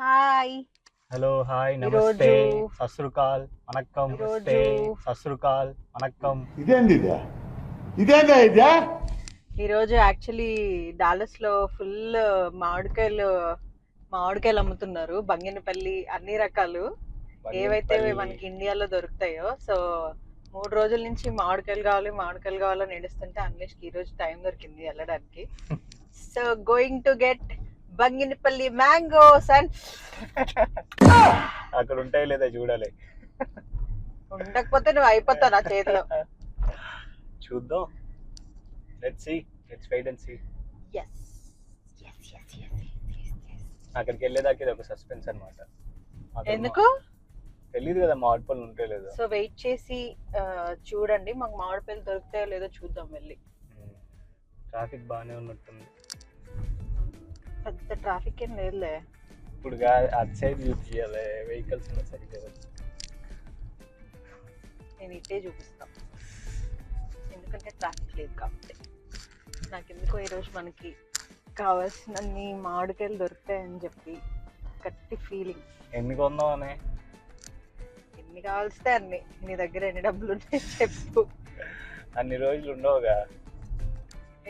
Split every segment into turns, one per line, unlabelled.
Hi.
Hello hi నమస్తే
ఈరోజు
సస్రుకాల్ వనక్కం నమస్తే సస్రుకాల్ వనక్కం.
ఇదేందా
ఈరోజు యాక్చువల్లీ డాలస్ లో ఫుల్ మామిడికాయలు అమ్ముతున్నారు. బంగినపల్లి అన్ని రకాలు ఏవైతే మనకి ఇండియాలో దొరుకుతాయో. సో 3 రోజుల నుంచి మామిడికాయలు కావాలని ఏడుస్తుంటే అన్వేష్కి ఈ రోజు టైం దొరికింది వెళ్ళడానికి. So going to get Banganapalli mangoes and
అక్కడ ఉంటాయి లేదా చూడాలి.
ఉండకపోతే నువ్వు అయిపోతావు నా చేతిలో.
చూద్దాం. Let's wait and see.
Yes.
అక్కడికి వెళ్ళేదాకా ఇది ఒక సస్పెన్స్ అన్నమాట.
ఎందుకు
తెలియదు కదా మామిడి పళ్ళు ఉంటాయి లేదా.
సో వెయిట్ చేసి చూడండి, మాకు మామిడిపల్లి దొరుకుతాయో లేదో చూద్దాం వెళ్ళి.
ట్రాఫిక్ బాగానే ఉన్నట్టుంది.
పెద్ద ట్రాఫిక్ ఏం లేదులే.
ఇప్పుడు అటు సైడ్ చూపించాలి వెహికల్స్ ఉన్న సైడ్.
నేను ఇట్టే చూపిస్తాను ఎందుకంటే ట్రాఫిక్ లేదు కాబట్టి. నాకు ఎందుకో ఈరోజు మనకి కావాల్సినన్ని మామిడికాయలు దొరుకుతాయని చెప్పి గట్టి ఫీలింగ్.
ఎన్ని కొందాం అని?
ఎన్ని కావాల్సితే అన్ని. నీ దగ్గర ఎన్ని డబ్బులు ఉంటాయి చెప్పు.
అన్ని రోజులు ఉండవుగా.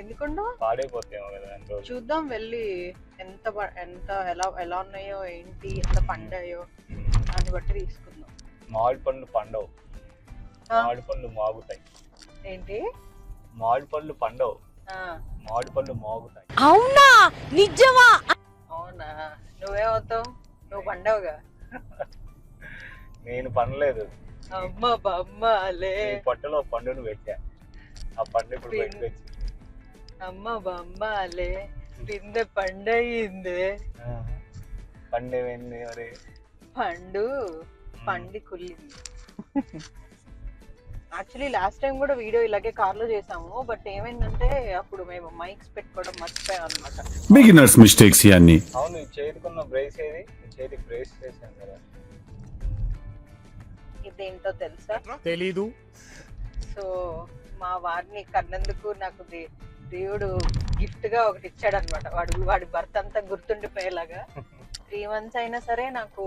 ఎందుకుండా
పాడైపోతాయేమో కదా అన్ని రోజులు.
చూద్దాం వెళ్ళి ఎంత ఎలా ఉన్నాయో ఏంటి, ఎంత పండాయో దాన్ని బట్టి తీసుకుందాం.
మామిడి పండ్లు పండవు, మామిడి పండ్లు మాగుతాయి.
ఏంటి
మామిడి పళ్ళు పండవు, మామిడి పళ్ళు మాగుతాయి.
అవునా నిజమా?
అవునా, నువ్వేమవుతావు? నువ్వు పండవుగా.
నేను పండలేదు.
అమ్మ బమ్మలే.
ఈ పొట్టలో పండును పెట్టా. ఆ పండు ఇప్పుడు బయటకు వచ్చింది.
అమ్మ బమ్మలే పిందె పండయింది.
పండేమైంది మరి?
పండి కుళ్ళింది. యాక్చువల్లీ లాస్ట్ టైం కూడా వీడియో ఇలాగే కార్లో చేసాము. బట్ ఏమైందంటే అప్పుడు మేము మైక్స్ పెట్టుకోవడం మర్చిపోయాం అనమాట.
బిగినర్స్ మిస్టేక్స్ ఇవన్నీ.
అవును, ఈ చేతికున్న బ్రేస్ ఏది? చేతికి బ్రేస్ చేసాను కదా.
ఇదేంటో తెలుసా?
తెలీదు.
సో మా వారిని కన్నందుకు నాకు దేవుడు గిఫ్ట్ గా ఒకటి ఇచ్చాడు అనమాట. వాడి బర్త్ అంతా గుర్తుండిపోయేలాగా. 3 months అయినా సరే నాకు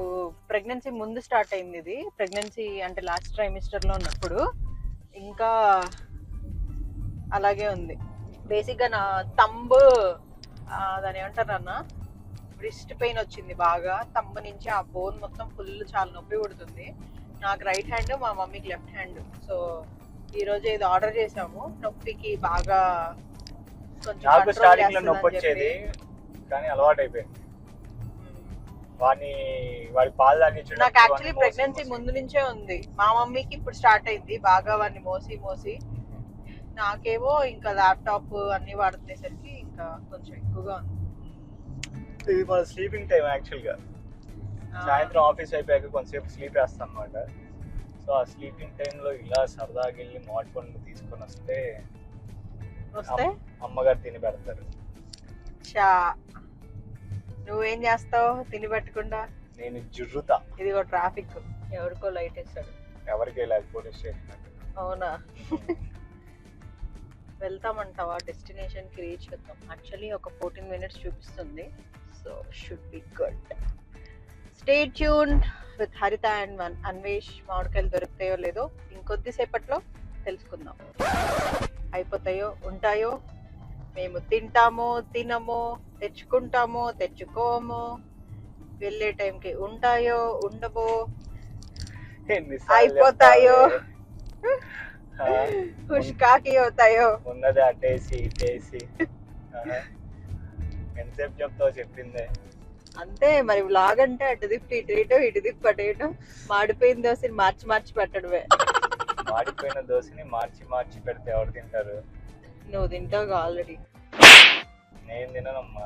ప్రెగ్నెన్సీ ముందు స్టార్ట్ అయింది. ఇది ప్రెగ్నెన్సీ అంటే లాస్ట్ ట్రైమిస్టర్ లో ఉన్నప్పుడు ఇంకా అలాగే ఉంది. బేసిక్ గా నా తంబు దాని ఏమంటారు అన్న, రిస్ట్ పెయిన్ వచ్చింది బాగా. తంబు నుంచి ఆ బోన్ మొత్తం ఫుల్ చాలా నొప్పి పుడుతుంది. నాకు రైట్ హ్యాండ్, మా మమ్మీకి లెఫ్ట్ హ్యాండ్. సో ఈ రోజు ఇది ఆర్డర్ చేసాము. నొప్పికి బాగా కొంచెం
నాకు స్టార్టింగ్ లో నొప్పి వచ్చేది కానీ అలవాటు అయిపోయింది. వాడి పాలు తాగించడం.
నాకు యాక్చువల్లీ ప్రెగ్నెన్సీ ముందు నుంచే ఉంది. మా మమ్మీకి ఇప్పుడు స్టార్ట్ అయింది బాగా. వాడిని మోసి నాకేమో ఇంకా ల్యాప్టాప్ అన్ని వాడుతునేసరికి ఇంకా కొంచెం ఎక్కువగా ఉంది.
ఇది మన స్లీపింగ్ టైం యాక్చువల్ గా. సాయంత్రం ఆఫీస్ అయిపోయాక కొంతసేపు స్లీప్ వేస్తాం అనమాట. సో ఆ స్లీపింగ్ టైంలో ఇలా సరదాగా వెళ్ళి మామిడి పండ్లు తీసుకొని వస్తే అమ్మగారు తిని పెడతారు.
నువ్వేం చేస్తావు తిని పెట్టకుండా?
నేను జుర్రుతా.
ఇదిగో ట్రాఫిక్, ఎవరికో లైట్ వేస్తాడు.
ఎవరికి వెళ్ళాలి? Police station.
అవునా? వెళ్తామంటావా? డెస్టినేషన్ కి రీచ్ అవుతాం. యాక్చువల్లీ ఒక 14 minutes చూపిస్తుంది. So should be good. Stay tuned with హరిత అండ్ అన్వేష్. మామిడికాయలు దొరుకుతాయో లేదో ఇంకొద్దిసేపట్లో తెలుసుకుందాం. అయిపోతాయో ఉంటాయో, మేము తింటామో తినమో, తెచ్చుకుంటామో తెచ్చుకోమో, వెళ్ళే టైంకి ఉంటాయో ఉండవో, అయిపోతాయో హుష్కాకి అవుతాయో.
ఉన్నది అటేసి ఇటేసి. ఎంతసేపు చెప్తావు? చెప్పిందే
అంతే మరి. వ్లాగ్ అంటే అటు దిప్పు ఇటు ఇటు దిప్పు అటు ఇటు. మాడిపోయిన దోశని మార్చి పెట్టడమే.
మాడిపోయిన దోశని మార్చి పెడితే ఎవరు తింటారు?
నువ్వు తింటావుగా ఆల్రెడీ.
నేను తిననమ్మా.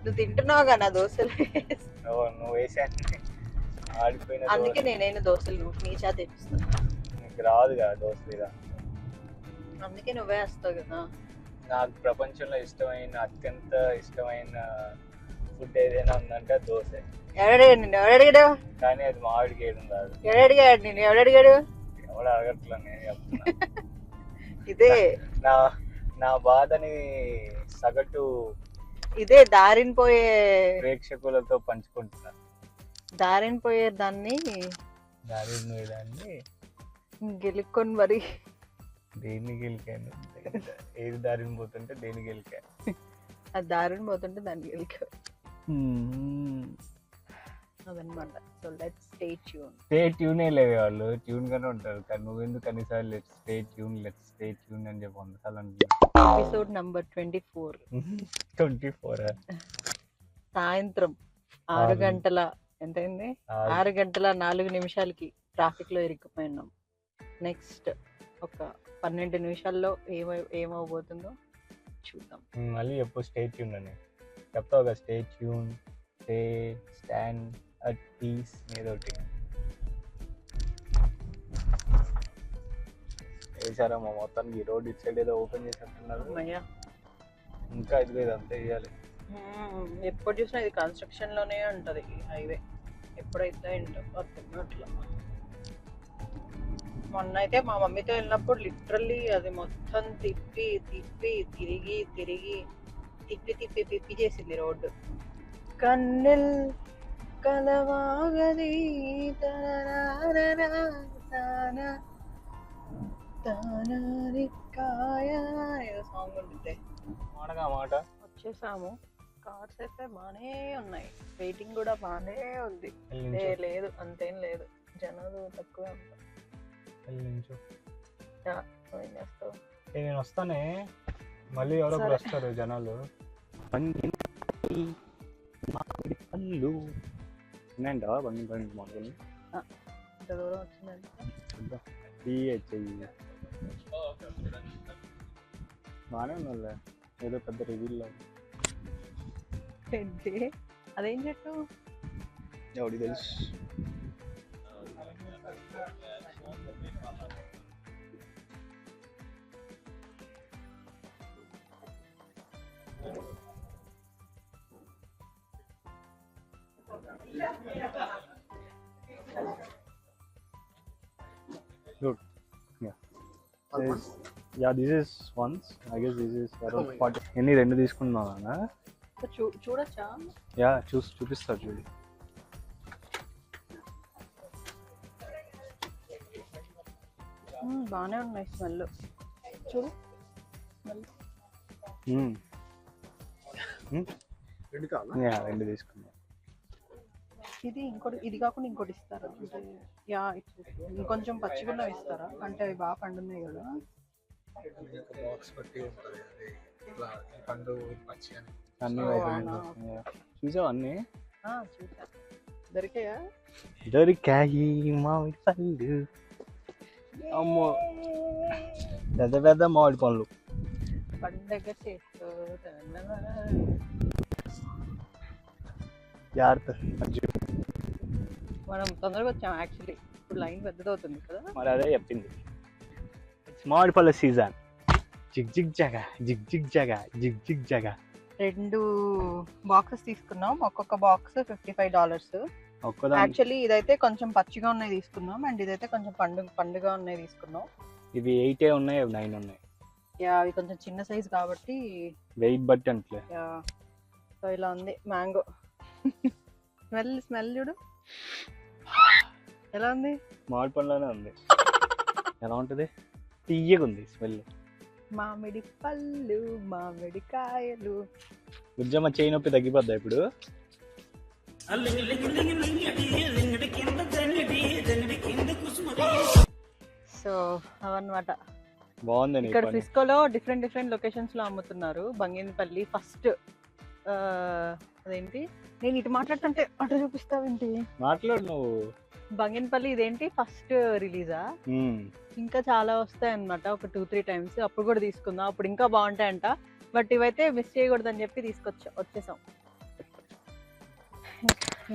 నువ్వు తింటున్నావుగా నా దోశలు.
నువ్వు వేసాను ఆడిపోయిన.
అందుకే నేనైనా దోశలు నువ్వు నీ చేత తెప్పిస్తున్నా.
నీకు రాదుగా దోశలు.
అందుకే నువ్వే వస్తావు కదా.
నాకు ప్రపంచంలో అత్యంత ఇష్టమైన ఫుడ్ ఏదైనా ఉందంటే దోశ.
ఎవడడిగాడు?
కానీ అది మామిడికి వేయడం కాదు.
ఎవడడిగాడు?
ఎవడు అడగట్లా, నేను చెప్తున్నా.
ఇదే
నా బాధని సగటు
ఇదే దారిని పోయే
ప్రేక్షకులతో పంచుకుంటున్నాను.
దారిని పోయే దాన్ని
దారి పోయేదాన్ని
గెలుక్కొని మరి
దేన్ని గెలికాను, ఏది దారిని పోతుంటే దేన్ని గెలికా.
ఆ దారిని పోతుంటే దాన్ని గెలికా అదనమాట. So let's stay tune.
Stay ట్యూనే లేవే వాళ్ళు, ట్యూన్ గానే ఉంటారు. కానీ నువ్వెందుకు కనీసార్లు లెట్స్ స్టే ట్యూన్ అని చెప్పి 100 సార్లు అంటున్నా.
Episode number 24.
24
సాయంత్రం 6 గంటల ఎంతైంది, 6 గంటల 4 నిమిషాలకి ట్రాఫిక్ లో ఇరుక్కుపోయినాం. నెక్స్ట్ ఒక 12 నిమిషాల్లో ఏమవబోతుందో చూద్దాం.
మళ్ళీ ఎప్పుడు స్టే ట్యూన్ అని చెప్తావు కదా, stay tune, stay stand at peace ఏదో ఒకటి వేసారా మా మొత్తానికి. ఈ రోడ్ ఇటు సైడ్ ఏదో ఓపెన్ చేసేస్తున్నారు.
అమ్మయ్య,
ఇంకా ఇది లేదు, అంతే వేయాలి.
ఎప్పుడు చూసినా ఇది కన్స్ట్రక్షన్ లోనే ఉంటది ఈ హైవే. ఎప్పుడైతే ఏంటో అర్థం అట్లా. మొన్న అయితే మా మమ్మీతో వెళ్ళినప్పుడు లిటరల్లీ అది మొత్తం తిప్పి తిప్పి తిరిగి తిరిగి తిప్పి తిప్పి తిప్పి చేసింది రోడ్డు. కన్నెల్ కలవాగది ఏదో సాంగ్ ఉంటుంది.
మాటగా మాట
వచ్చేసాము. కార్స్ అయితే బాగానే ఉన్నాయి, వెయిటింగ్ కూడా బాగానే ఉంది. లేదు అంతేం లేదు, జనాలు తక్కువే ఉంటారు. ఏం చేస్తావు?
నేను వస్తానే, మళ్ళీ ఎవరో ఒకరు వస్తారు జనాలు. పళ్ళు ఉన్నాయంట బంగి పళ్ళు మాకు.
ఇంత దూరం వచ్చిందంటే
బాగానే ఉన్నది, ఏదో పెద్ద రివ్యూల్లో.
ఏంటి అదేం చెట్టు?
ఎవరికి తెలుసు. Good. Yeah, this is once. I guess this is around 40. ఎన్ని 2 తీసుకున్నానా?
చూడొచ్చా?
యా, చూపిస్తారు చూడు.
బాగానే ఉన్నాయి స్మెల్. చూడు స్మెల్.
2 తీసుకున్నా.
ఇది ఇంకోటి, ఇది కాకుండా ఇంకోటి ఇస్తారా? యా, ఇంకొంచెం పచ్చిగున్న ఇస్తారా? అంటే అవి బాగా పండున్నాయి కదా.
అన్ని చూసావు? అన్ని
చూసా. దొరికాయా?
దొరికాయి మామిడి పళ్ళు. అమ్మో, పెద్ద పెద్ద మామిడి పళ్ళు.
పండగ చేస్తూ మనం తొందరగా వచ్చాం యాక్చువల్లీ. ఇప్పుడు లైన్ పెద్దదవుతుంది కదా.
మరి అదే చెప్పింది, మామిడి పళ్ళ సీజన్. జిగ్ జిగ్ జగా, జిగ్ జిగ్ జగా, జిగ్ జిగ్ జగా.
2 బాక్సెస్ తీసుకున్నాం, ఒక్కొక్క బాక్స్ $55. యాక్చువల్లీ ఇదైతే కొంచెం పచ్చిగా ఉన్నాయి తీసుకున్నాం, అండ్ ఇదైతే కొంచెం పండుగా ఉన్నాయి తీసుకున్నాం.
ఇవి 8 ఉన్నాయి, అవి 9 ఉన్నాయి.
యా, అవి కొంచెం చిన్న సైజ్ కాబట్టి
వెయిట్ బట్టి అంటే.
యా, సో ఇలా ఉంది మ్యాంగో. స్మెల్ చూడు ఎలా ఉంది.
మామిడి పండులోనే ఉంది. ఎలా ఉంటుంది? తీయగా ఉంది స్మెల్.
మామిడి పళ్ళు, మామిడి కాయలు.
గుజ్జమ్మ చేయి నొప్పి తగ్గిపోద్దా ఇప్పుడు?
సో అవన్నమాట.
బాగుంది.
ఇక్కడ ఫ్రిస్కోలో డిఫరెంట్ లొకేషన్స్ లో అమ్ముతున్నారు. బంగినపల్లి ఫస్ట్, అదేంటి నేను ఇటు మాట్లాడుతుంటే అటు చూపిస్తావేంటి?
మాట్లాడు నువ్వు.
బంగినపల్లి ఇదేంటి ఫస్ట్ రిలీజా? ఇంకా చాలా వస్తాయి అన్నమాట, ఒక 2-3 టైమ్స్. అప్పుడు కూడా తీసుకుందాం, అప్పుడు ఇంకా బాగుంటాయంట. బట్ ఇవైతే మిస్ చేయకూడదని చెప్పి వచ్చేసాం.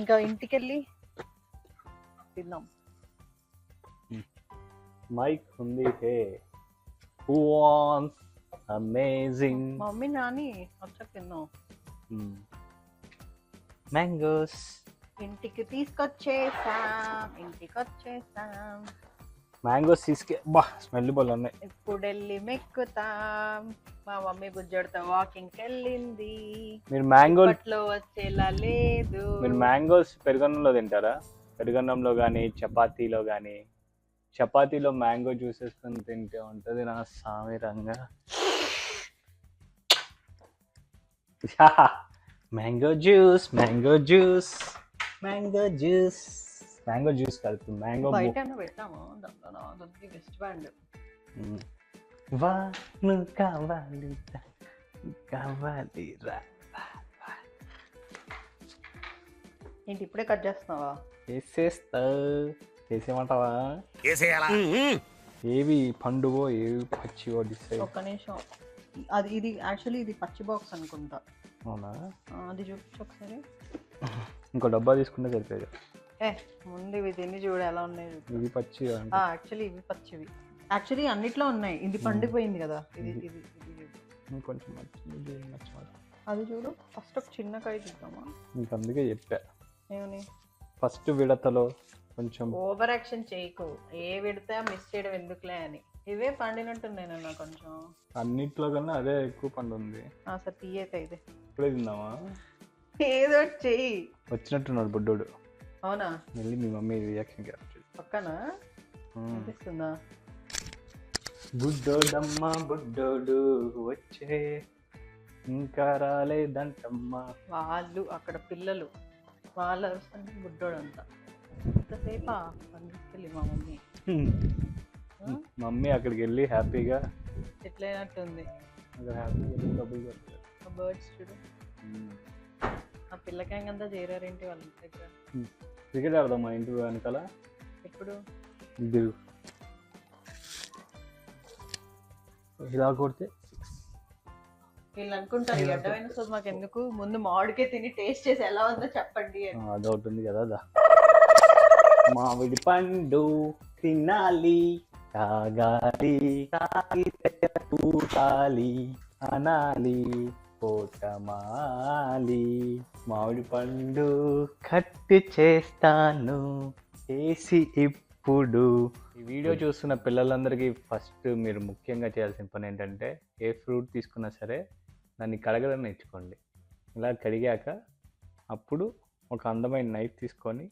ఇంకా ఇంటికి వెళ్ళి తిందాం.
మైక్ ఉంది హే, who wants amazing.
Mummy Nani వచ్చాక తిన్నాం.
మ్యాంగోస్
ఇంటికి తీసుకొచ్చేసాం.
మ్యాంగోస్ తీసుకే బా స్మెల్ బోల్ ఉన్నాయి.
ఇప్పుడు వెళ్ళి మెక్కుతాం. మా మమ్మీ బుజ్జడితో వాకింగ్కి వెళ్ళింది.
మీరు మ్యాంగోస్
వచ్చేలా లేదు.
మీరు మ్యాంగోస్ పెరుగన్నంలో తింటారా? పెరుగన్నంలో కానీ చపాతీలో కానీ. చపాతీలో మ్యాంగో జ్యూస్ వేసుకొని తింటే ఉంటుంది నా సామిరంగా. Mango juice mango juice mango juice mango juice కలిపి మ్యాంగో
బయట పెట్టాము వెస్ట్ బ్యాండ్.
వాను కావాలి కావాలి రా.
ఏంటి ఇప్పుడే కట్ చేస్తున్నావా?
వేసేయమంటావా? ఏవి పండువో ఏవి పచ్చివో డిసైడ్.
ఒక్క నిమిషం. ఇది యాక్చువల్లీ ఇది పచ్చి బాక్స్ అనుకుంటా.
అవునా?
అది చూపించు ఒకసారి.
ఇంకో డబ్బా తీసుకుంటే సరిపోయేది.
ముందు ఇవి తిని చూడు ఎలా ఉన్నాయి.
ఇవి పచ్చి
యాక్చువల్లీ ఇవి పచ్చివి. యాక్చువల్లీ అన్నిట్లో ఉన్నాయి. ఇది పండిపోయింది కదా. ఇది ఇది ఇది
కొంచెం
అది చూడు. ఫస్ట్ ఒక చిన్న కాయ చూద్దామా?
నీకు అందుకే చెప్పా
ఏమని.
ఫస్ట్ విడతలో కొంచెం
ఓవర్ యాక్షన్ చేయకు. ఏ విడత మిస్ చేయడం ఎందుకులే అని. ఇవే పండినట్టున్నాయి నాకు కొంచెం.
అన్నిట్లో కన్నా అదే ఎక్కువ పండు ఉంది.
సార్ తీయక ఇది
ఇప్పుడే తిందామా?
ఏదో చెయ్యి.
వచ్చినట్టున్నాడు బుడ్డోడు.
అవునా?
మళ్ళీ మీ మమ్మీ రియాక్షన్
పక్కన అనిపిస్తుందా?
బుడ్డోడమ్మా బుడ్డోడు వచ్చే ఇంకా రాలేదంటమ్మా.
వాళ్ళు అక్కడ పిల్లలు వాళ్ళ బుడ్డోడు అంతా ఎంతసేపా పండిస్తుంది మా మమ్మీ.
మమ్మీ అక్కడికి వెళ్ళి హ్యాపీగా
సెటిల్ అయినట్టుంది.
అక్కడ హ్యాపీగా వెళ్ళి డబ్బులు కట్టారు.
బర్డ్స్ చూడు. ఆ పిల్ల గ్యాంగ్ అంతా చేరారేంటి వాళ్ళ దగ్గర.
క్రికెట్ ఆడదాం మా ఇంటి వెనకాల.
ఎప్పుడు?
ఇలా కొడితే
వీళ్ళు అనుకుంటారు అడ్డమైన సో మాకు ఎందుకు, ముందు మామిడికే తిని టేస్ట్ చేసి ఎలా ఉందో చెప్పండి.
అదొకటి ఉంది కదా. మామిడి పండు తినాలి తాగాలి కూటాలి అనాలి పోటమాలి. మామిడి పండు కట్టు చేస్తాను చేసి ఇప్పుడు. ఈ వీడియో చూస్తున్న పిల్లలందరికీ ఫస్ట్ మీరు ముఖ్యంగా చేయాల్సిన పని ఏంటంటే, ఏ ఫ్రూట్ తీసుకున్నా సరే దాన్ని కడగడం నేర్చుకోండి. ఇలా కడిగాక అప్పుడు ఒక అందమైన నైఫ్ తీసుకొని,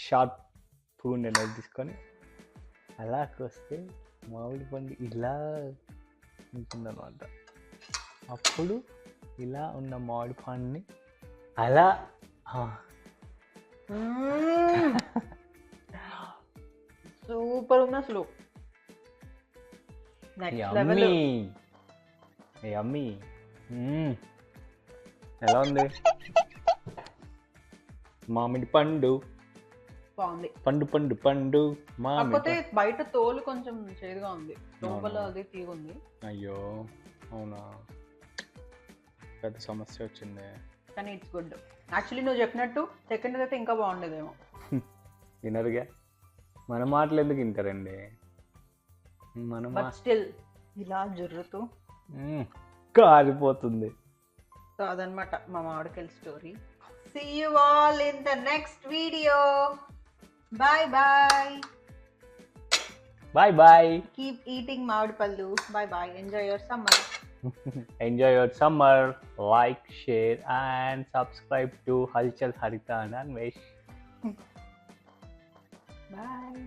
షార్ప్ ఉండే నైఫ్ తీసుకొని అలా కోస్తే మామిడి పండు ఇలా ఉంటుందన్నమాట. అప్పుడు ఇలా ఉన్న మామిడి పండుని అలా
సూపర్ ఉంది అసలు.
యమ్మీ. ఎలా ఉంది మామిడి పండు?
బాగుంది.
పండు పండు పండు
కాకపోతే బయట తోలు కొంచెం చేదుగా ఉంది, లోపల అది తీగుంది.
అయ్యో అవునా, పెద్ద సమస్య వచ్చింది.
కానీ ఇట్స్ గుడ్. యాక్చువల్లీ నువ్వు చెప్పినట్టు సెకండ్ అయితే ఇంకా బాగుండేదేమో.
వినరుగా, మన మాటలు ఎందుకు వింటారండి?
బట్ స్టిల్ ఇలా జరుగుతూ
కారిపోతుంది.
సో అదనమాట మా మామిడికాయల story. See you all in the next video. Bye bye.
Bye bye.
Keep eating maadipallu. Bye bye. Enjoy your summer.
Enjoy your summer. Like, share and subscribe to Halchal Harita and Anvesh.
Bye.